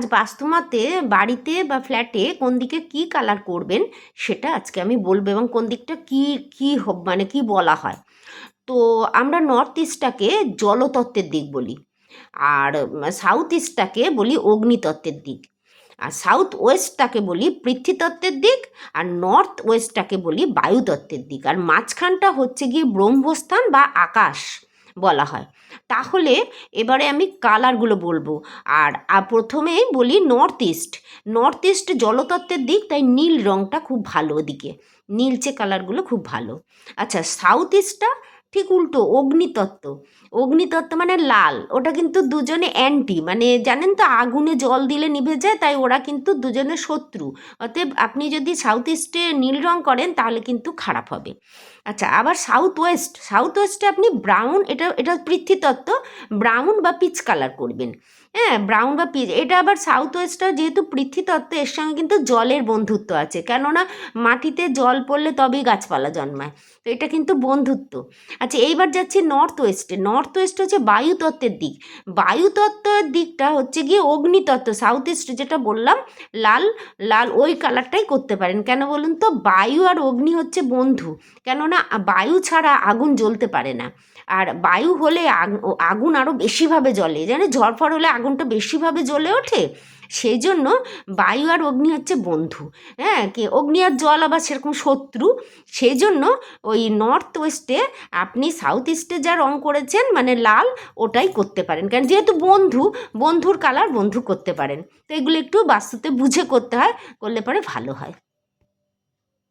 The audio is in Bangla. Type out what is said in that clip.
আজ বাস্তুমাতে বাড়িতে বা ফ্ল্যাটে কোন দিকে কী কালার করবেন সেটা আজকে আমি বলবো, এবং কোন দিকটা মানে কি বলা হয়। তো আমরা নর্থ ইস্টটাকে জলতত্ত্বের দিক বলি, আর সাউথ ইস্টটাকে বলি অগ্নিতত্ত্বের দিক, আর সাউথ ওয়েস্টটাকে বলি পৃথ্বীতত্ত্বের দিক, আর নর্থ ওয়েস্টটাকে বলি বায়ুতত্ত্বের দিক, আর মাঝখানটা হচ্ছে গিয়ে ব্রহ্মস্থান বা আকাশ বলা হয়। তাহলে এবারে আমি কালারগুলো বলবো। আর প্রথমেই বলি নর্থ ইস্ট। নর্থ ইস্ট জলতত্ত্বের দিক, তাই নীল রঙটা খুব ভালো, ওদিকে নীলচে কালারগুলো খুব ভালো। আচ্ছা, সাউথ ইস্টটা ঠিক উল্টো, অগ্নিতত্ত্ব। অগ্নিতত্ত্ব মানে লাল, ওটা কিন্তু দুজনে অ্যান্টি, মানে জানেন তো আগুনে জল দিলে নিভে যায়, তাই ওরা কিন্তু দুজনে শত্রু। অতএব আপনি যদি সাউথ ইস্টে নীল রং করেন তাহলে কিন্তু খারাপ হবে। আচ্ছা, আবার সাউথ ওয়েস্ট, সাউথ ওয়েস্টে আপনি ব্রাউন, এটা এটা পৃথ্বীতত্ত্ব, ব্রাউন বা পিচ কালার করবেন। হ্যাঁ, ব্রাউন বা পিচ, এটা আবার সাউথ ওয়েস্টটা যেহেতু পৃথ্বীতত্ত্ব, এর সঙ্গে কিন্তু জলের বন্ধুত্ব আছে, কেননা মাটিতে জল পড়লে তবেই গাছপালা জন্মায়, তো এটা কিন্তু বন্ধুত্ব। আচ্ছা, এইবার যাচ্ছি নর্থ ওয়েস্টে। নর্থ ওয়েস্ট হচ্ছে বায়ুতত্ত্বের দিক। বায়ুতত্ত্বের দিকটা হচ্ছে গিয়ে অগ্নিতত্ত্ব, সাউথ ইস্ট যেটা বললাম লাল, লাল ওই কালারটাই করতে পারেন। কেন বলুন তো, বায়ু আর অগ্নি হচ্ছে বন্ধু, কেননা বায়ু ছাড়া আগুন জ্বলতে পারে না, আর বায়ু হলে আগুন আরও বেশিভাবে জ্বলে, জানে ঝড়ফড় হলে আগুনটা বেশিভাবে জ্বলে ওঠে, সেই জন্য বায়ু আর অগ্নি হচ্ছে বন্ধু। হ্যাঁ, কি অগ্নি আর জল আবার সেরকম শত্রু, সেই জন্য ওই নর্থ ওয়েস্টে আপনি সাউথ ইস্টে যা রং করেছেন মানে লাল, ওটাই করতে পারেন, কারণ যেহেতু বন্ধু, বন্ধুর কালার বন্ধু করতে পারেন। তো এগুলো একটু বাস্তুতে বুঝে করতে হয়, করলে পরে ভালো হয়।